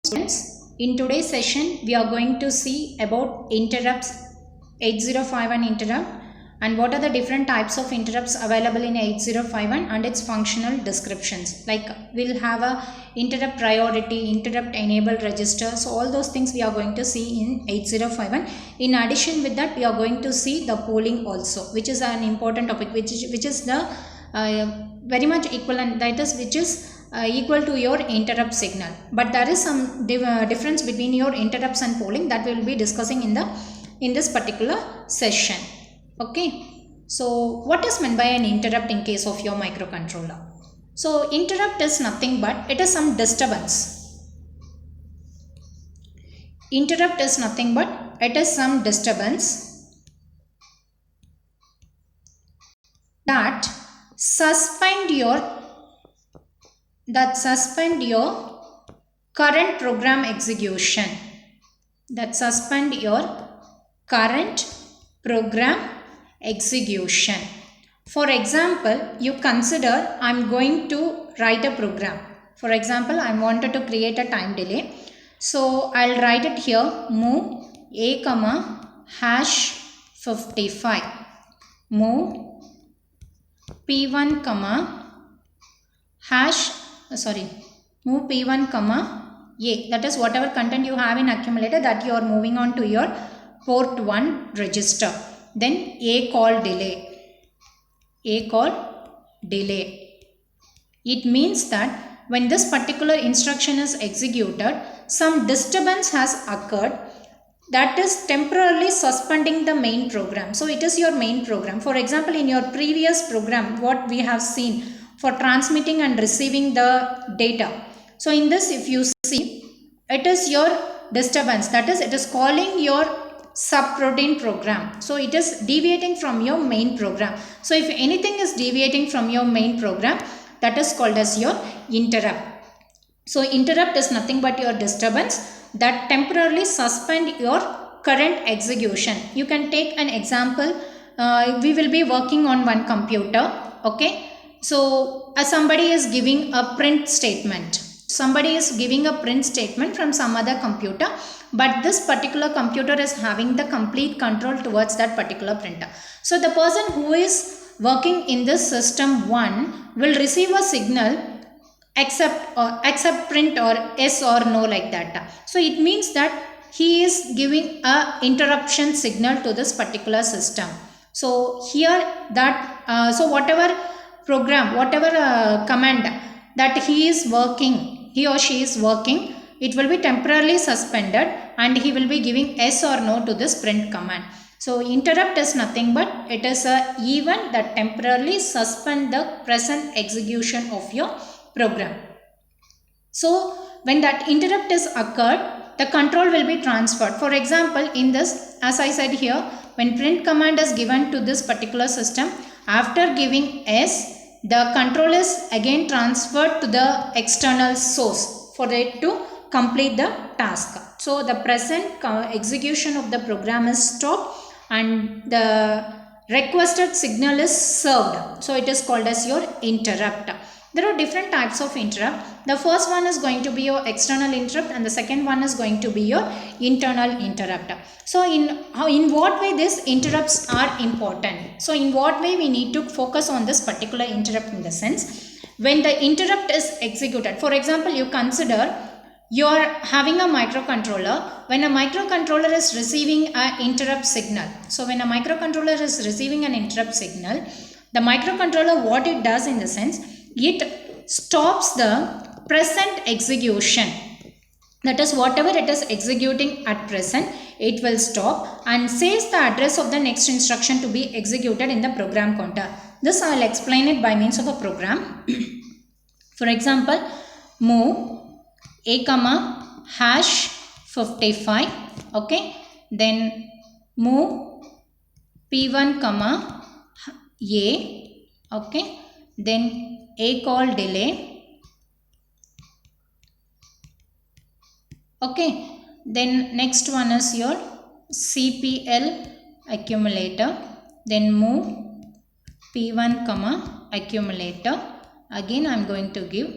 Students, in today's session we are going to see about interrupts, 8051 interrupt, and what are the different types of interrupts available in 8051 and its functional descriptions. Like we'll have a interrupt priority, interrupt enable register, so all those things we are going to see in 8051. In addition with that, we are going to see the polling also, which is an important topic, which is the very much equivalent, that is which is equal to your interrupt signal, but there is some difference between your interrupts and polling that we will be discussing in this particular session. Okay, so what is meant by an interrupt in case of your microcontroller? So interrupt is nothing but it is some disturbance. Interrupt is nothing but it is some disturbance that suspend your current program execution. That suspend your current program execution. For example, you consider I'm going to write a program. For example, I wanted to create a time delay. So I'll write it here, move a comma hash 55. Move p1 comma hash move p1 comma a, that is whatever content you have in accumulator that you are moving on to your port 1 register. Then a call delay. It means that when this particular instruction is executed, some disturbance has occurred that is temporarily suspending the main program. So it is your main program. For example, in your previous program, what we have seen for transmitting and receiving the data. So in this, if you see, it is your disturbance, that is it is calling your subroutine program. So it is deviating from your main program. So if anything is deviating from your main program, that is called as your interrupt. So interrupt is nothing but your disturbance that temporarily suspend your current execution. You can take an example. We will be working on one computer. Okay. So somebody is giving a print statement. Somebody is giving a print statement from some other computer, but this particular computer is having the complete control towards that particular printer. So the person who is working in this system 1 will receive a signal accept print or yes or no, like that. So it means that he is giving a interruption signal to this particular system. So here that so whatever program, whatever command that he or she is working, it will be temporarily suspended and he will be giving yes or no to this print command. So interrupt is nothing but it is a event that temporarily suspend the present execution of your program. So when that interrupt is occurred, the control will be transferred. For example, in this, as I said here, when print command is given to this particular system, after giving S, the control is again transferred to the external source for it to complete the task. So the present execution of the program is stopped and the requested signal is served. So it is called as your interrupt. There are different types of interrupt. The first one is going to be your external interrupt and the second one is going to be your internal interrupt. So in what way these interrupts are important? So in what way we need to focus on this particular interrupt, in the sense when the interrupt is executed. For example, you consider you are having a microcontroller. When a microcontroller is receiving an interrupt signal. So when a microcontroller is receiving an interrupt signal, the microcontroller, what it does in the sense, it stops the present execution. That is whatever it is executing at present, it will stop and says the address of the next instruction to be executed in the program counter. This I will explain it by means of a program. For example, move a comma hash 55. Okay. Then move p1 comma a. Okay. Then a call delay. Okay. Then next one is your CPL accumulator. Then move P1 comma accumulator. Again I am going to give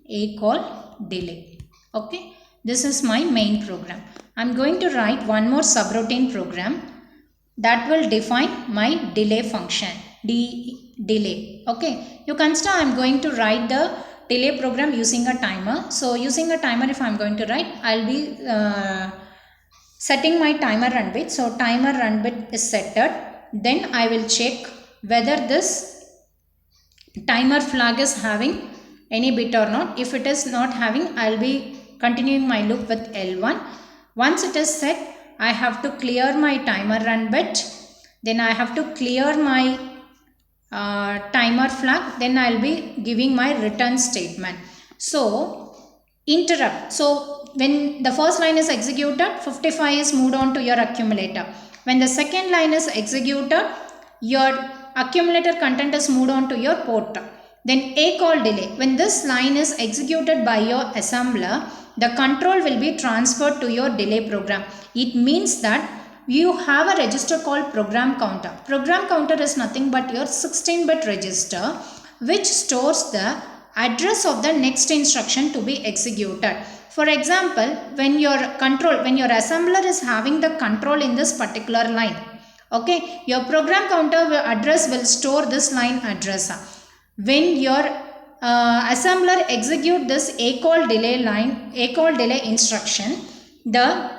a call delay. Okay. This is my main program. I'm going to write one more subroutine program that will define my delay function, delay. Okay, you consider I'm going to write the delay program using a timer. So using a timer, if I'm going to write, I'll be setting my timer run bit. So timer run bit is set. Then I will check whether this timer flag is having any bit or not. If it is not having, I'll be continuing my loop with L1. Once it is set, I have to clear my timer run bit. Then I have to clear my timer flag. Then I'll be giving my return statement. So interrupt. So when the first line is executed, 55 is moved on to your accumulator. When the second line is executed, your accumulator content is moved on to your port. Then ACALL delay. When this line is executed by your assembler, the control will be transferred to your delay program. It means that you have a register called program counter. Program counter is nothing but your 16-bit register which stores the address of the next instruction to be executed. For example, when your assembler is having the control in this particular line, okay, your program counter address will store this line address. When your assembler execute this ACALL delay instruction, the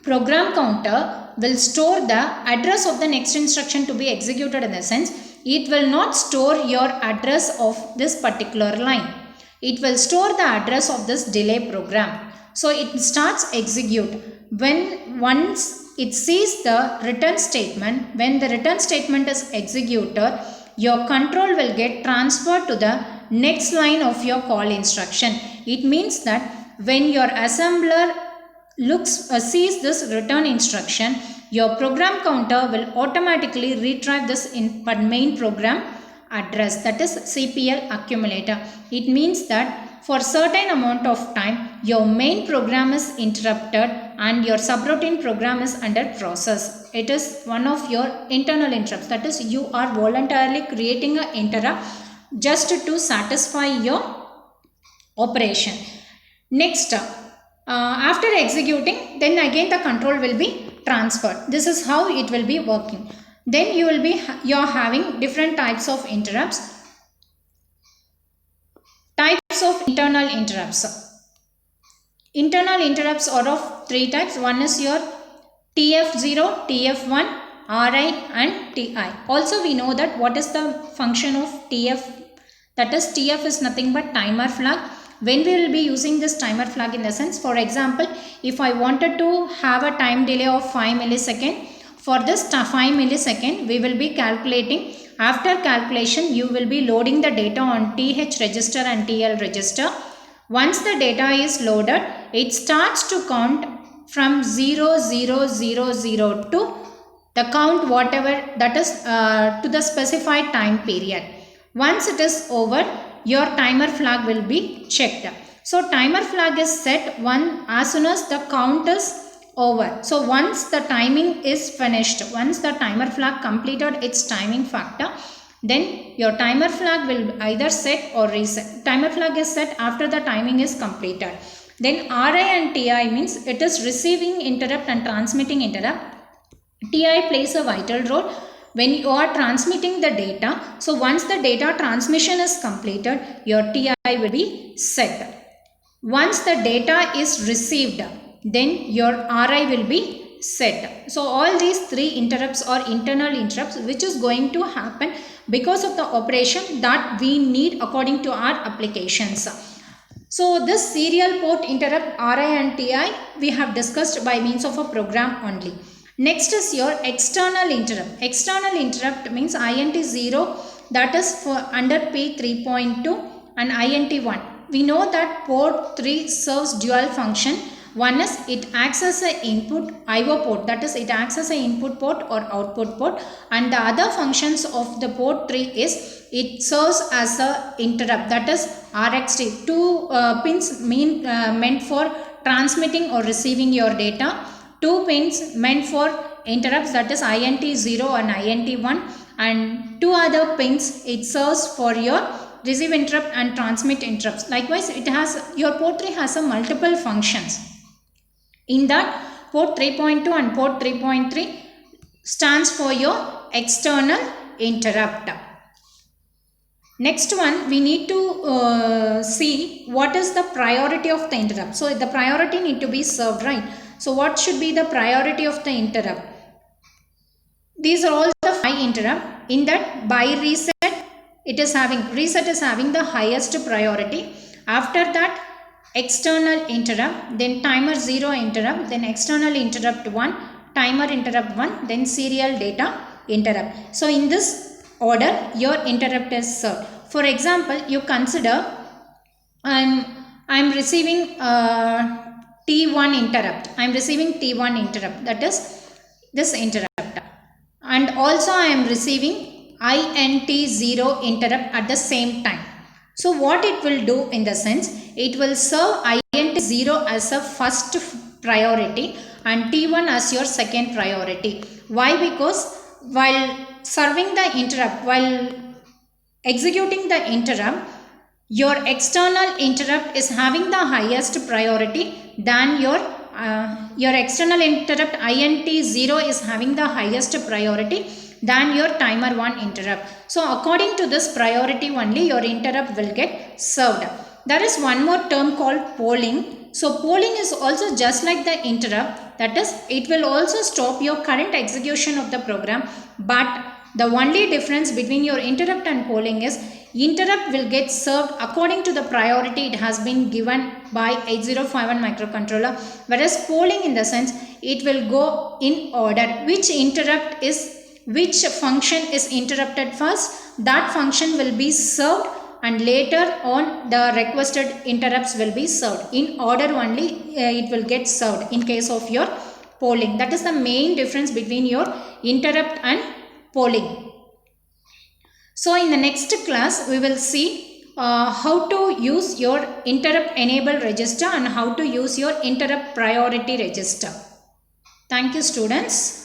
program counter will store the address of the next instruction to be executed. In the sense, it will not store your address of this particular line. It will store the address of this delay program. So it starts execute. Once it sees the return statement, when the return statement is executed, your control will get transferred to the next line of your call instruction. It means that when your assembler sees this return instruction, your program counter will automatically retrieve this main program address, that is CPL accumulator. It means that for certain amount of time, your main program is interrupted and your subroutine program is under process. It is one of your internal interrupts, that is you are voluntarily creating an interrupt just to satisfy your operation. Next, after executing, then again the control will be transferred. This is how it will be working. Then you are having different types of interrupts. Types of internal interrupts. Internal interrupts are of three types. One is your TF0, TF1, RI and TI. Also we know that what is the function of TF. That is TF is nothing but timer flag. When we will be using this timer flag, in the sense, for example, if I wanted to have a time delay of 5 millisecond, for this 5 millisecond, we will be calculating. After calculation, you will be loading the data on TH register and TL register. Once the data is loaded, it starts to count from 0000 to the count whatever that is to the specified time period. Once it is over, your timer flag will be checked. So timer flag is set as soon as the count is over. So once the timing is finished, once the timer flag completed its timing factor, then your timer flag will either set or reset. Timer flag is set after the timing is completed. Then RI and TI means it is receiving interrupt and transmitting interrupt. TI plays a vital role when you are transmitting the data. So once the data transmission is completed, your TI will be set. Once the data is received, then your RI will be set. So all these three interrupts are internal interrupts which is going to happen because of the operation that we need according to our applications. So this serial port interrupt RI and TI we have discussed by means of a program only. Next is your external interrupt. External interrupt means INT0, that is for under P3.2 and INT1. We know that port 3 serves dual function. One is it acts as an input IO port, that is it acts as an input port or output port, and the other functions of the port 3 is it serves as a interrupt, that is RxD. Two pins meant for transmitting or receiving your data. 2 pins meant for interrupts, that is INT0 and INT1, and 2 other pins it serves for your receive interrupt and transmit interrupts. Likewise, it has, your port 3 has a multiple functions. In that, port 3.2 and port 3.3 stands for your external interrupt. Next one, we need to see what is the priority of the interrupt. So the priority need to be served, right? So what should be the priority of the interrupt? These are all the 5 interrupt. In that, by reset, reset is having the highest priority. After that, external interrupt, then timer 0 interrupt, then external interrupt 1, timer interrupt 1, then serial data interrupt. So in this order, your interrupt is served. For example, you consider I'm receiving T1 interrupt. I'm receiving T1 interrupt, that is this interrupt. And also I am receiving INT0 interrupt at the same time. So what it will do in the sense, it will serve INT0 as a first priority and T1 as your second priority. Why? Because while serving the interrupt, while executing the interrupt, your external interrupt is having the highest priority than your external interrupt INT0 is having the highest priority than your timer 1 interrupt. So according to this priority only, your interrupt will get served. There is one more term called polling. So polling is also just like the interrupt, that is, it will also stop your current execution of the program, but the only difference between your interrupt and polling is interrupt will get served according to the priority it has been given by 8051 microcontroller, whereas polling in the sense it will go in order. Which function is interrupted first, that function will be served, and later on the requested interrupts will be served. In order only it will get served in case of your polling. That is the main difference between your interrupt and polling. So in the next class, we will see how to use your interrupt enable register and how to use your interrupt priority register. Thank you, students.